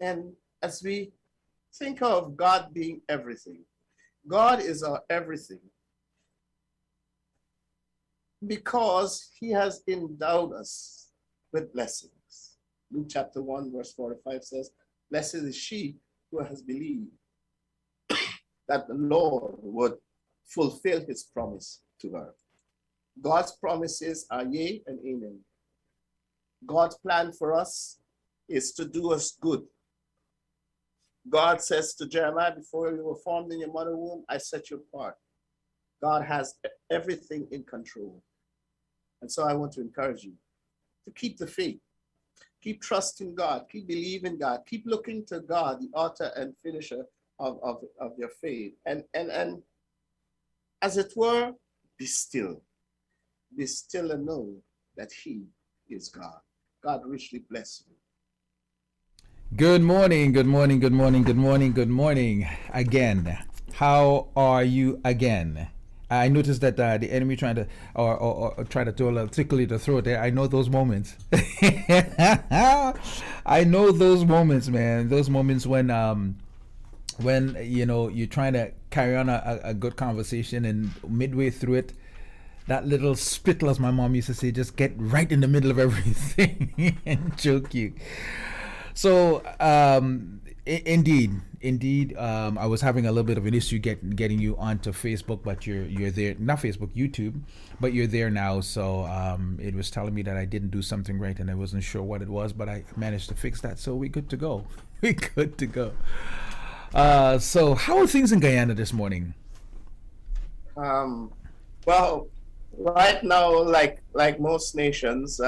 and as we think of God being everything, God is our everything because he has endowed us with blessings. Luke chapter 1, verse 45 says, "Blessed is she who has believed that the Lord would fulfill his promise to her." God's promises are yea and amen. God's plan for us is to do us good. God says to Jeremiah, "Before you were formed in your mother's womb, I set you apart." God has everything in control. And so I want to encourage you to keep the faith, keep trusting God, keep believing God, keep looking to God, the author and finisher of your faith. And as it were, be still. Be still and know that he is God. God richly bless you. Good morning, good morning, good morning, good morning, good morning again. How are you again? I noticed that the enemy trying to or try to do a little tickle in the throat there. I know those moments. I know those moments, man. Those moments when you know you're trying to carry on a good conversation and midway through it, that little spittle, as my mom used to say, just get right in the middle of everything and choke you. So indeed, I was having a little bit of an issue getting you onto Facebook, but you're there, not Facebook, YouTube, but you're there now. So it was telling me that I didn't do something right, and I wasn't sure what it was, but I managed to fix that. So we're good to go. We're good to go. So how are things in Guyana this morning? Well, right now, like most nations,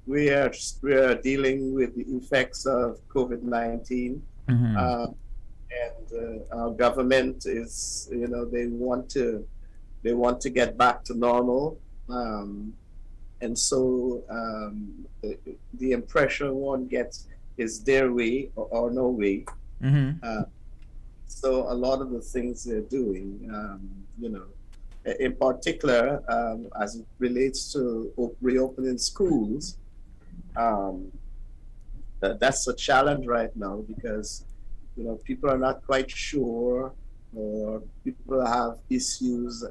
we are dealing with the effects of COVID-19, Mm-hmm. and our government is, they want to get back to normal, and so the impression one gets is their way or no way. Mm-hmm. So a lot of the things they're doing, in particular, as it relates to reopening schools. That's a challenge right now because people are not quite sure, or people have issues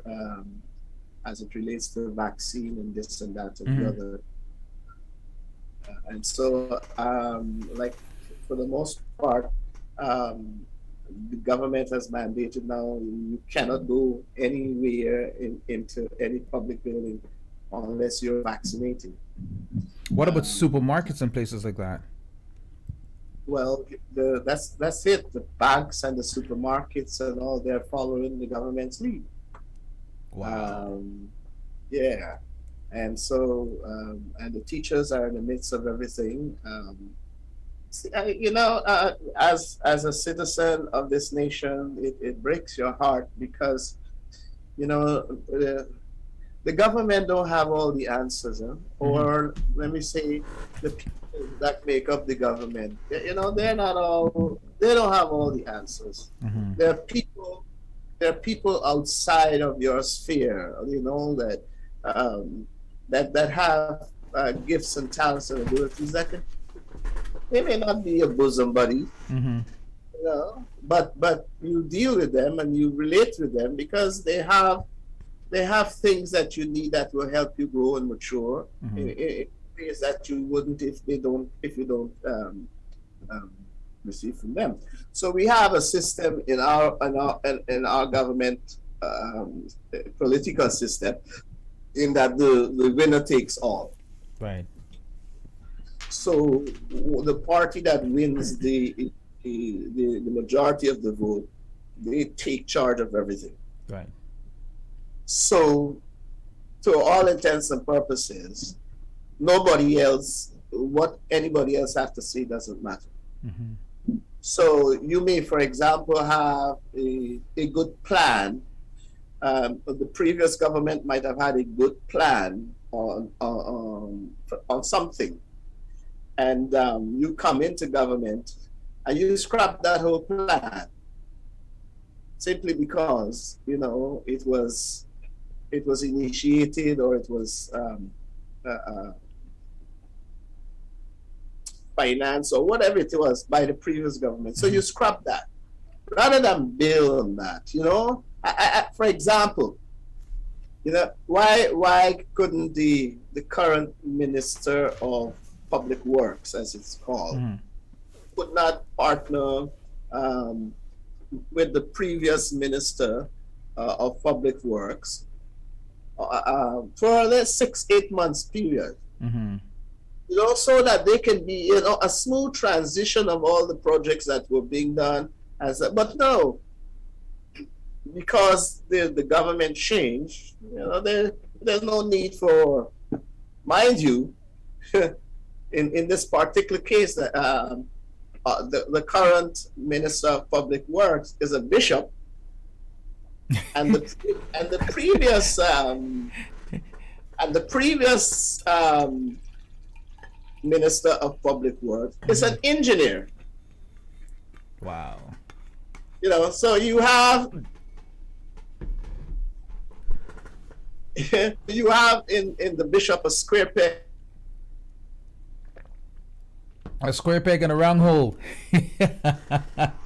as it relates to the vaccine and this and that and the Mm-hmm. other. And so, like for the most part, the government has mandated now you cannot go anywhere into any public building unless you're vaccinated. What about Um, supermarkets and places like that? Well, that's it. The banks and the supermarkets and all, they're following the government's lead. Wow. Um, yeah, and so and the teachers are in the midst of everything. As a citizen of this nation, it breaks your heart because you know uh, the government don't have all the answers, huh? Mm-hmm. Or let me say, the people that make up the government, they're not all, they don't have all the answers. Mm-hmm. There are people, there are people outside of your sphere, that um, that have gifts and talents and abilities that they may not be your bosom buddy, Mm-hmm. but you deal with them and you relate with them because they have things that you need that will help you grow and mature Mm-hmm. in ways that you wouldn't if you don't um, receive from them. So we have a system in our government, political system, in that the winner takes all. Right. So the party that wins the majority of the vote, they take charge of everything. Right. So, to all intents and purposes, what anybody else have to say doesn't matter. Mm-hmm. So you may, for example, have a good plan. The previous government might have had a good plan on something, and you come into government and you scrap that whole plan simply because it was initiated, or it was finance or whatever it was by the previous government. So you scrap that rather than build on that. For example, why couldn't the current Minister of Public Works, as it's called, could not partner with the previous Minister of Public Works for the 6-8 months period, so that they can be a smooth transition of all the projects that were being done. But no, because the government changed, there's no need for, mind you, in this particular case, the current Minister of Public Works is a bishop, and the previous Minister of Public Works is an engineer. Wow. So you have in the bishop a square peg. A square peg in a round hole. In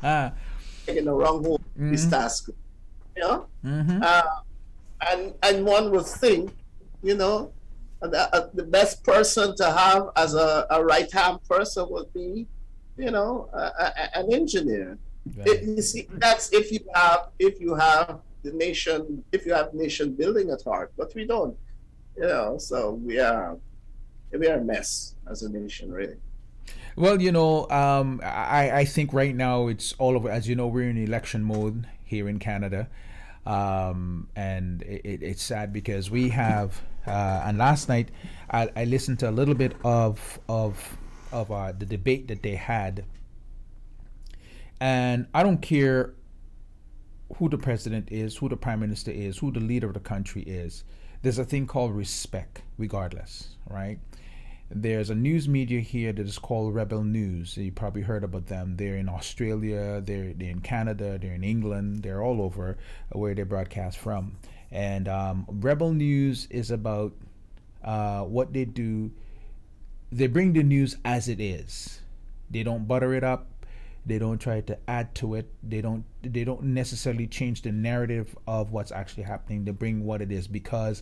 a round hole, this task. And one would think, the best person to have as a right-hand person would be, an engineer. Right. You see, that's if you have nation building at heart, but we don't. So we are a mess as a nation, really. Well, I think right now it's all over. As you know, we're in election mode here in Canada, and it's sad because we have. And last night, I listened to a little bit of the debate that they had, and I don't care who the president is, who the prime minister is, who the leader of the country is. There's a thing called respect, regardless, right? There's a news media here that is called Rebel News. You probably heard about them. They're in Australia, they're in Canada, they're in England, they're all over where they broadcast from. And Rebel News is about what they do. They bring the news as it is. They don't butter it up. They don't try to add to it. They don't necessarily change the narrative of what's actually happening. They bring what it is, because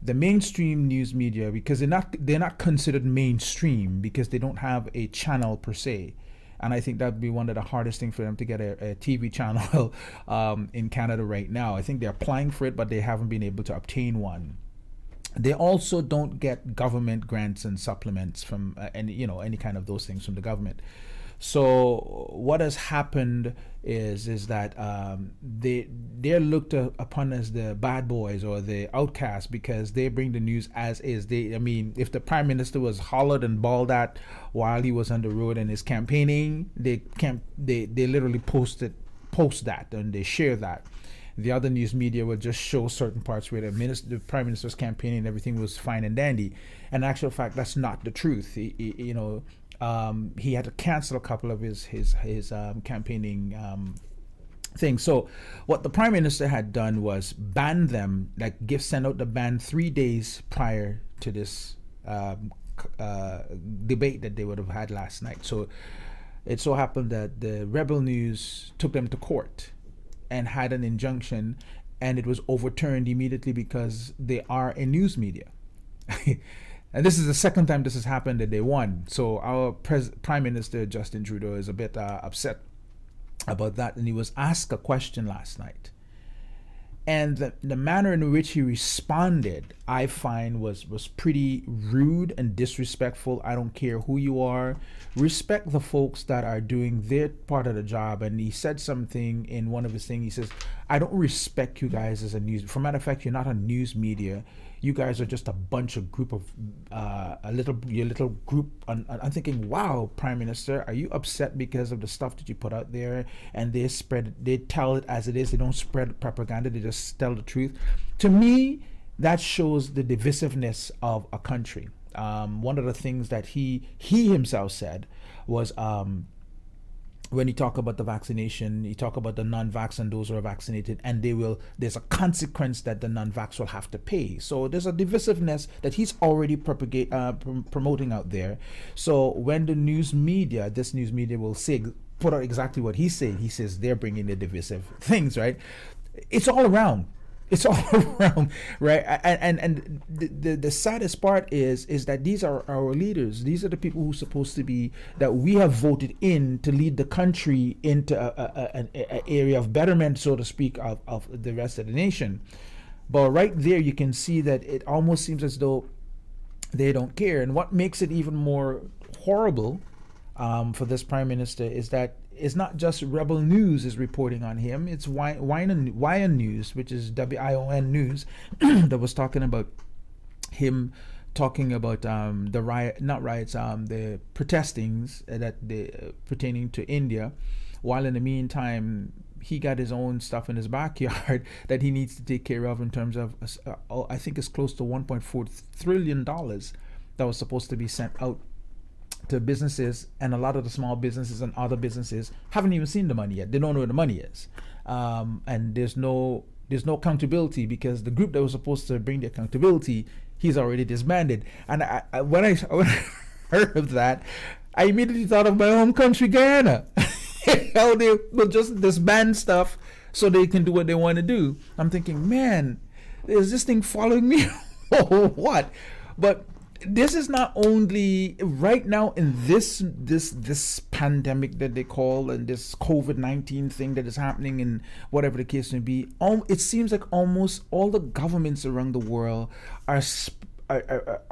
the mainstream news media, because they're not considered mainstream because they don't have a channel per se. And I think that'd be one of the hardest things for them to get a TV channel in Canada right now. I think they're applying for it, but they haven't been able to obtain one. They also don't get government grants and supplements from any kind of those things from the government. So what has happened is that they're looked upon as the bad boys or the outcasts because they bring the news as is. If the prime minister was hollered and bawled at while he was on the road and is campaigning, they literally post that and they share that. The other news media would just show certain parts where the prime minister's campaigning and everything was fine and dandy. And in actual fact, that's not the truth. He had to cancel a couple of his campaigning things. So what the prime minister had done was ban them, send out the ban 3 days prior to this debate that they would have had last night. So it so happened that the Rebel News took them to court and had an injunction, and it was overturned immediately because they are a news media. And this is the second time this has happened that they won. So our Prime Minister, Justin Trudeau, is a bit upset about that. And he was asked a question last night. And the manner in which he responded, I find, was pretty rude and disrespectful. I don't care who you are. Respect the folks that are doing their part of the job. And he said something in one of his things. He says, I don't respect you guys as a news. For matter of fact, you're not a news media. You guys are just a bunch of group of your little group. I'm thinking, wow, Prime Minister, are you upset because of the stuff that you put out there? And they tell it as it is. They don't spread propaganda. They just tell the truth. To me, that shows the divisiveness of a country. One of the things that he himself said was when you talk about the vaccination, you talk about the non-vax and those who are vaccinated, and there's a consequence that the non-vax will have to pay. So there's a divisiveness that he's already promoting out there. So when the news media will put out exactly what he's saying. He says they're bringing the divisive things, right? It's all around. It's all around, right? And the saddest part is that these are our leaders. These are the people who are supposed to be, that we have voted in to lead the country into an area of betterment, so to speak, of the rest of the nation. But right there, you can see that it almost seems as though they don't care. And what makes it even more horrible for this prime minister is that it's not just Rebel News is reporting on him. It's Wion News, which is WION News, that was talking about him, talking about the protestings pertaining to India, while in the meantime he got his own stuff in his backyard that he needs to take care of in terms of I think it's close to $1.4 trillion that was supposed to be sent out to businesses, and a lot of the small businesses and other businesses haven't even seen the money yet. They don't know where the money is, and there's no accountability, because the group that was supposed to bring the accountability, he's already disbanded. And when I heard of that, I immediately thought of my home country, Guyana. How they will just disband stuff so they can do what they want to do. I'm thinking, man, is this thing following me or what? But this is not only right now in this pandemic that they call, and this COVID-19 thing that is happening, and whatever the case may be. It seems like almost all the governments around the world are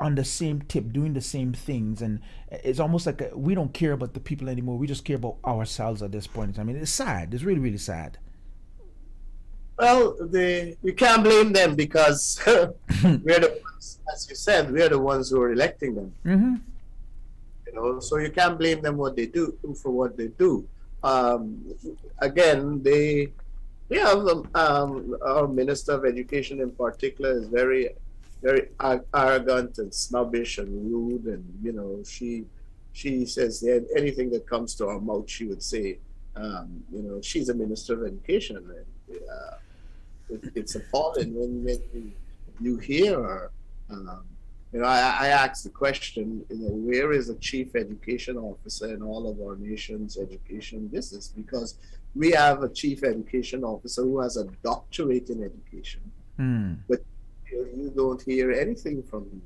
on the same tip, doing the same things, and it's almost like we don't care about the people anymore. We just care about ourselves at this point in time. I mean, it's sad. It's really, really sad. Well, we can't blame them, because we're the ones, as you said, we're the ones who are electing them. Mm-hmm. You know, so you can't blame them for what they do. Again, we have our Minister of Education in particular is very, very arrogant and snobbish and rude, and you know, she says that anything that comes to her mouth, she would say. You know, she's a Minister of Education, and it's appalling when you hear her. You know, I asked the question, you know, where is the chief education officer in all of our nation's education business? Because we have a chief education officer who has a doctorate in education, but you don't hear anything from him.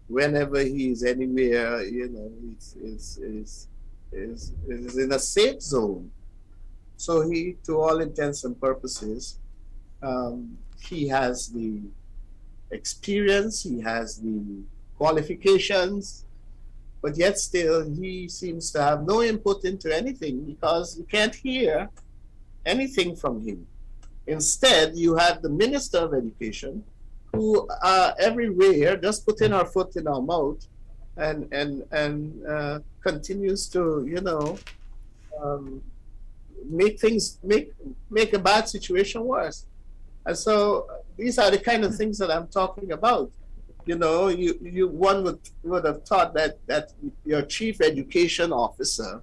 Whenever he's anywhere, you know, is in a safe zone. So he, to all intents and purposes, he has the experience, he has the qualifications, but yet still he seems to have no input into anything, because you can't hear anything from him. Instead, you have the Minister of Education, who everywhere just putting her foot in our mouth and continues to, you know, make a bad situation worse. And so these are the kind of things that I'm talking about. You know, one would have thought that your chief education officer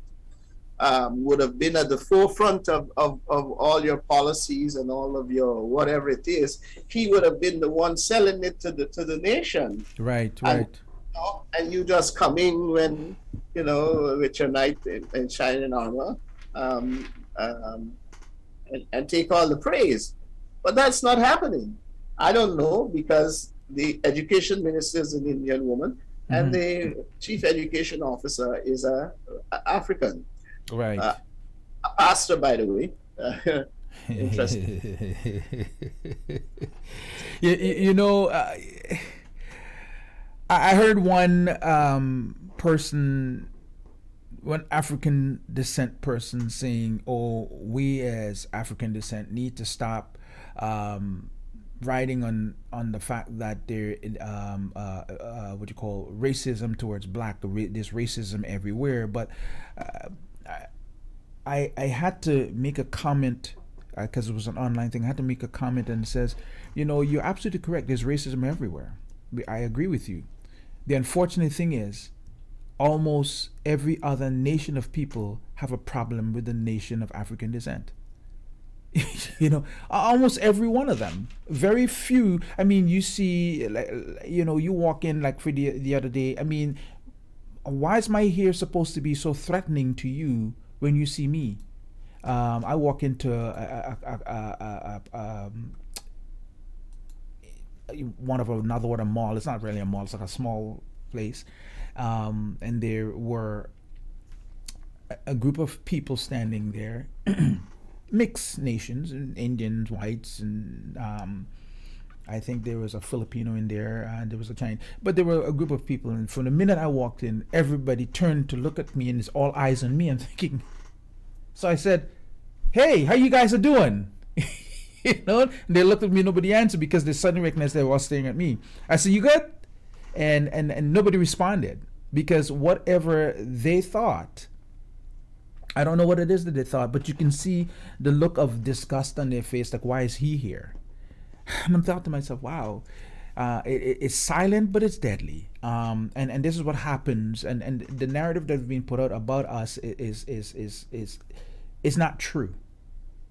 would have been at the forefront of all your policies and all of your whatever it is. He would have been the one selling it to the nation. Right. And you just come in when, you know, with your knight in shining armor, and take all the praise. But that's not happening. I don't know, because the education minister is an Indian woman, and the chief education officer is a African. Right. A pastor, by the way. Interesting. you know, I heard one African descent person saying, "Oh, we as African descent need to stop riding on the fact that there what you call racism towards black. There's racism everywhere." But I had to make a comment, because it was an online thing. I had to make a comment, and it says, you know, you're absolutely correct. There's racism everywhere. I agree with you. The unfortunate thing is, almost every other nation of people have a problem with the nation of African descent. You know, almost every one of them. Very few. I mean, you see, like, you know, you walk in like for the other day. I mean, why is my hair supposed to be so threatening to you when you see me? I walk into another one, a mall. It's not really a mall. It's like a small place, and there were a group of people standing there, mixed nations, Indians, whites, and I think there was a Filipino in there, and there was a Chinese. But there were a group of people, and from the minute I walked in, everybody turned to look at me, and it's all eyes on me. I'm thinking. So I said, "Hey, how you guys are doing?" You know, and they looked at me. Nobody answered because they suddenly recognized they were all staring at me. I said, "You good?" And nobody responded because whatever they thought, I don't know what it is that they thought, but you can see the look of disgust on their face. Like, why is he here? And I'm thought to myself, wow, it's silent, but it's deadly. And this is what happens. And the narrative that's being put out about us is not true,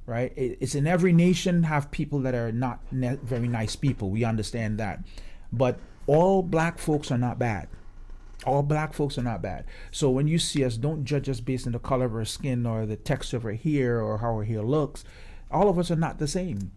right? It's in every nation have people that are not very nice people. We understand that, but all black folks are not bad. All black folks are not bad. So when you see us, don't judge us based on the color of our skin or the texture of our hair or how our hair looks. All of us are not the same.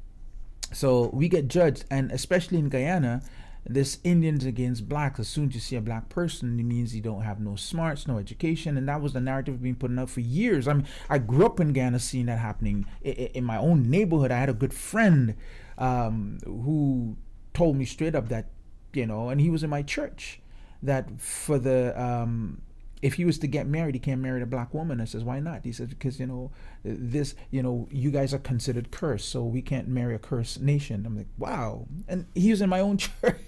So we get judged, and especially in Guyana, this Indians against blacks. As soon as you see a black person, it means you don't have no smarts, no education, and that was the narrative being put out for years. I mean, I grew up in Guyana seeing that happening in my own neighborhood. I had a good friend who told me straight up that, you know, and he was in my church, that for the if he was to get married, he can't marry a black woman. I says, why not? He says, because, you know, this, you know, you guys are considered cursed, so we can't marry a cursed nation. I'm like, wow. And he was in my own church.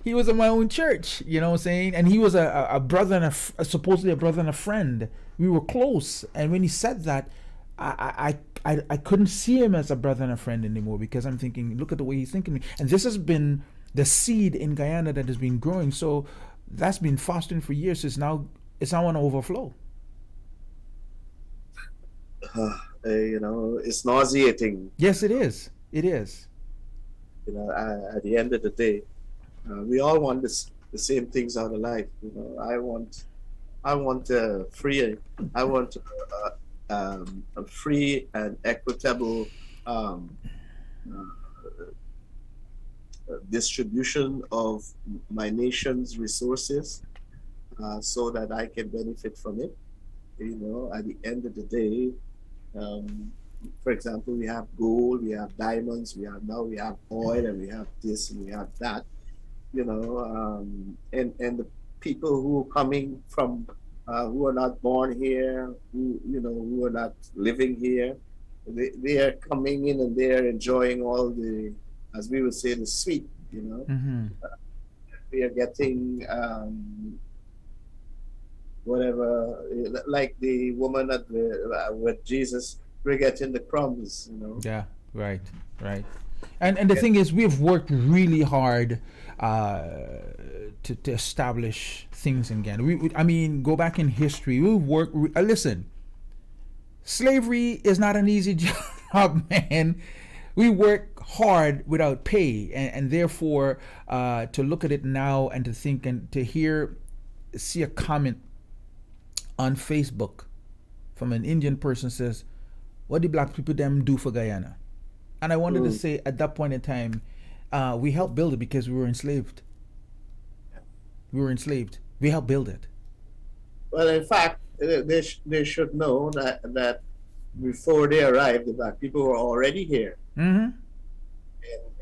He was in my own church, you know what I'm saying? And he was a brother and supposedly a brother and a friend. We were close. And when he said that, I couldn't see him as a brother and a friend anymore, because I'm thinking, look at the way he's thinking. And this has been the seed in Guyana that has been growing. So that's been fostering for years. It's now on overflow. You know, it's nauseating. Yes, it is. It is. You know, at the end of the day, we all want the same things out of life. You know, I want a free and equitable distribution of my nation's resources, so that I can benefit from it. You know, at the end of the day, for example, we have gold, we have diamonds, we have oil, and we have this and we have that. You know, and the people who are coming from who are not born here, who are not living here, they are coming in and they are enjoying all the, as we would say, the sweet, you know. Mm-hmm. We are getting whatever, like the woman with Jesus, we're getting the crumbs, you know. Yeah, right. And the thing is, we've worked really hard to establish things in Ghana. I mean, go back in history. We've worked. Listen, slavery is not an easy job, man. We work hard without pay, and therefore to look at it now and to think and to see a comment on Facebook from an Indian person says, what did black people them do for Guyana? And I wanted to say, at that point in time, we helped build it because we were enslaved. We helped build it. Well, in fact, they should know that before they arrived, the black people were already here. Mm-hmm.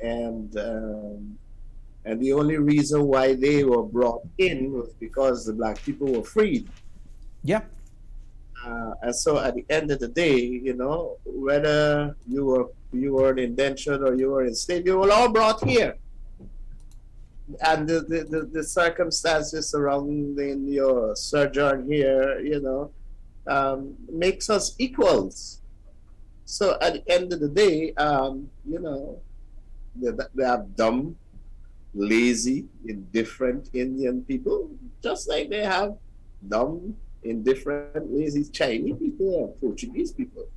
And the only reason why they were brought in was because the black people were freed. Yep. And so at the end of the day, you know, whether you were an indentured or you were enslaved, you were all brought here. And the circumstances surrounding your sojourn here, you know, makes us equals. So at the end of the day, you know, they have dumb lazy, indifferent Indian people, just like they have dumb, indifferent, lazy Chinese people or Portuguese people.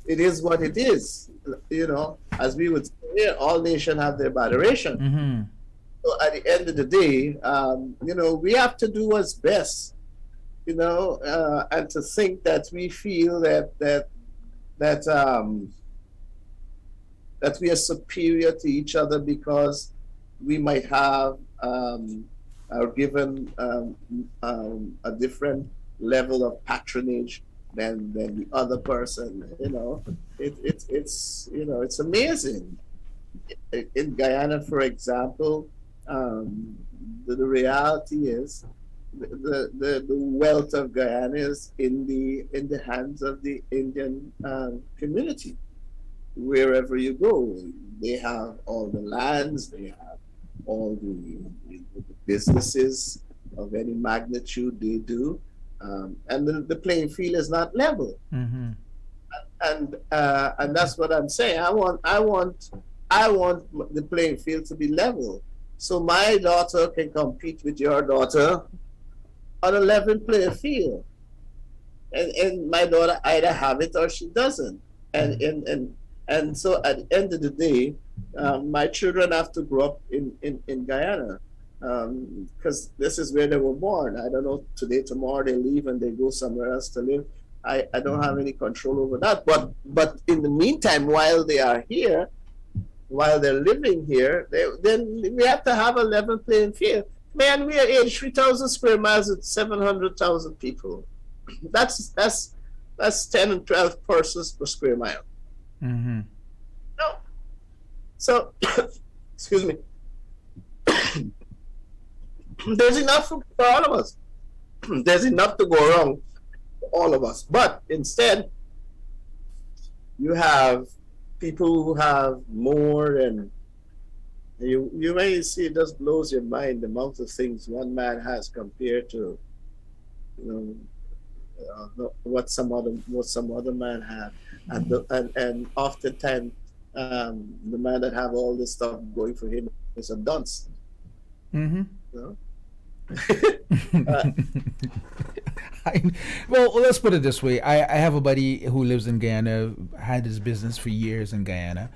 It is what it is. As we would say, all nations have their moderation. Mm-hmm. So at the end of the day, we have to do what's best, and to think that we feel that that we are superior to each other because we might have are given a different level of patronage than the other person. It's amazing. In Guyana, for example, the reality is the wealth of Guyana is in the hands of the Indian community. Wherever you go, they have all the lands, they have all the businesses of any magnitude they do, and the playing field is not level. Mm-hmm. And that's what I'm saying. I want the playing field to be level, so my daughter can compete with your daughter on a level playing field, and my daughter either have it or she doesn't, and so at the end of the day, my children have to grow up in Guyana, because this is where they were born. I don't know, today, tomorrow they leave and they go somewhere else to live. I don't have any control over that. But in the meantime, while they are here, while they're living here, then we have to have a level playing field. Man, we are 83,000 square miles with 700,000 people. That's 10 and 12 persons per square mile. Mm-hmm. No. So, excuse me. There's enough for all of us. There's enough to go around for all of us. But instead, you have people who have more, and you may see it just blows your mind the amount of things one man has compared to what some other man had, and oftentimes the man that have all this stuff going for him is a dunce. Mm-hmm. Uh, Well, let's put it this way. I have a buddy who lives in Guyana, had his business for years in Guyana.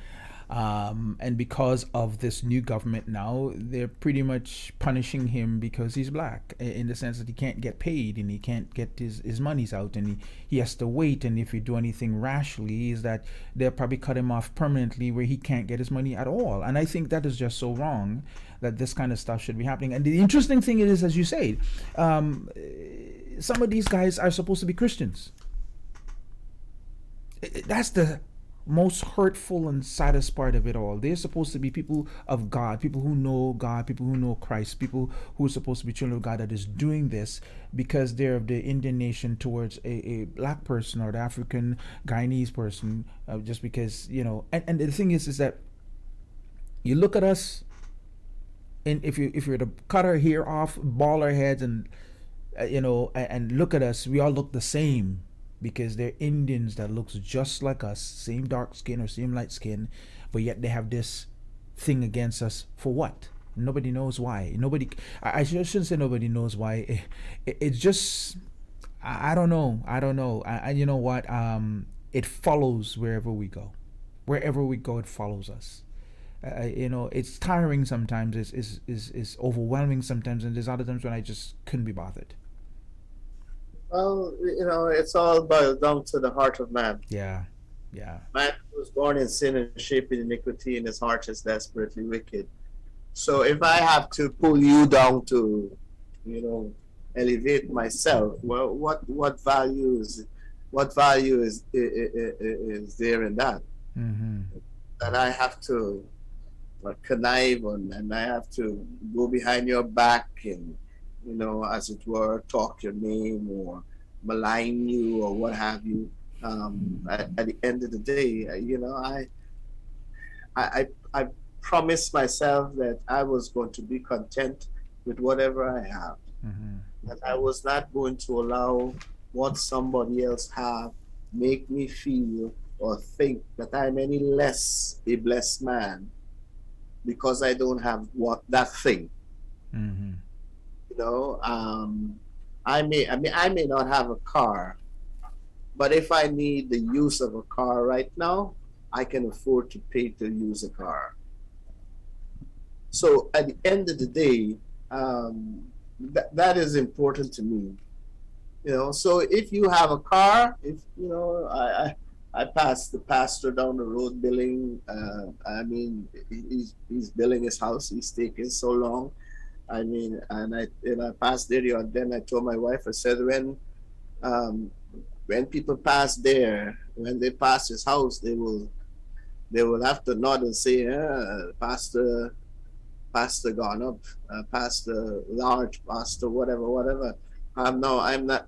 And because of this new government now, they're pretty much punishing him because he's black, in the sense that he can't get paid and he can't get his monies out, and he has to wait. And if you do anything rashly, is that they'll probably cut him off permanently where he can't get his money at all. And I think that is just so wrong that this kind of stuff should be happening. And the interesting thing is, as you say, some of these guys are supposed to be Christians. That's the most hurtful and saddest part of it all. They're supposed to be people of God, people who know God, people who know Christ, people who are supposed to be children of God, that is doing this because they're of the Indian nation towards a black person or the African Guyanese person, just because, and the thing is that you look at us, and if you were to cut our hair off, bald our heads, and and look at us, we all look the same, because they're Indians that looks just like us, same dark skin or same light skin, but yet they have this thing against us for what? Nobody knows why. I shouldn't say nobody knows why. It's just, I don't know. You know what? It follows wherever we go. Wherever we go, it follows us. It's tiring sometimes. It's overwhelming sometimes, and there's other times when I just couldn't be bothered. Well, it's all boiled down to the heart of man. Yeah. Man was born in sin and shaped in iniquity, and his heart is desperately wicked. So if I have to pull you down to, elevate myself, well, what value is there in that? Mm-hmm. That I have to connive on, and I have to go behind your back and, as it were, talk your name or malign you or what have you. At the end of the day, I promised myself that I was going to be content with whatever I have. Mm-hmm. That I was not going to allow what somebody else have make me feel or think that I'm any less a blessed man because I don't have that thing. Mm-hmm. You know, I may not have a car, but if I need the use of a car right now, I can afford to pay to use a car. So at the end of the day, that is important to me. You know, so if you have a car, if you know, I passed the pastor down the road billing. I mean, he's billing his house. He's taking so long. I mean, and I passed there, and then I told my wife. I said, um, when people pass there, when they pass his house, they will have to nod and say, Pastor gone up, Pastor large, Pastor whatever. No, I'm not.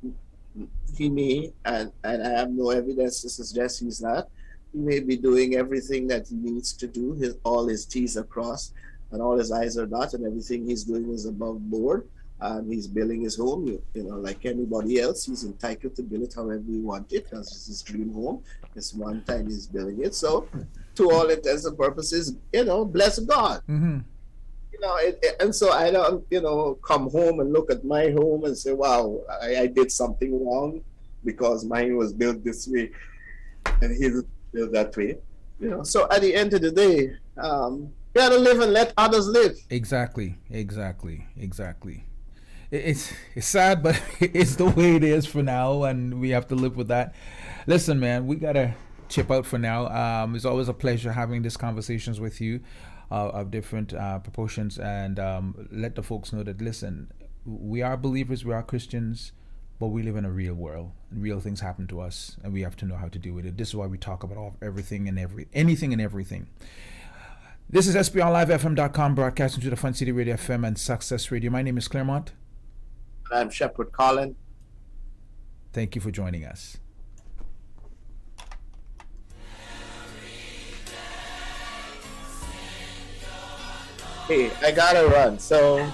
He may, and I have no evidence to suggest he's not. He may be doing everything that he needs to do. All his T's are crossed and all his I's are dotted, and everything he's doing is above board. He's building his home, you know, like anybody else. He's entitled to build it however he wants it, because it's his dream home. It's one time he's building it. So, to all intents and purposes, you know, bless God. Mm-hmm. You know, and so I don't, you know, come home and look at my home and say, wow, I did something wrong because mine was built this way and his built that way. You know, so at the end of the day, you gotta live and let others live. Exactly. It's sad, but it's the way it is for now, and we have to live with that. Listen, man, we gotta chip out for now. It's always a pleasure having these conversations with you of different proportions, and let the folks know that, listen, we are believers, we are Christians, but we live in a real world, and real things happen to us, and we have to know how to deal with it. This is why we talk about everything and anything and everything. This is SBRLiveFM.com, broadcasting to the Fun City Radio FM and Success Radio. My name is Claremont. I'm Shepherd Colin. Thank you for joining us. Hey, I gotta run, so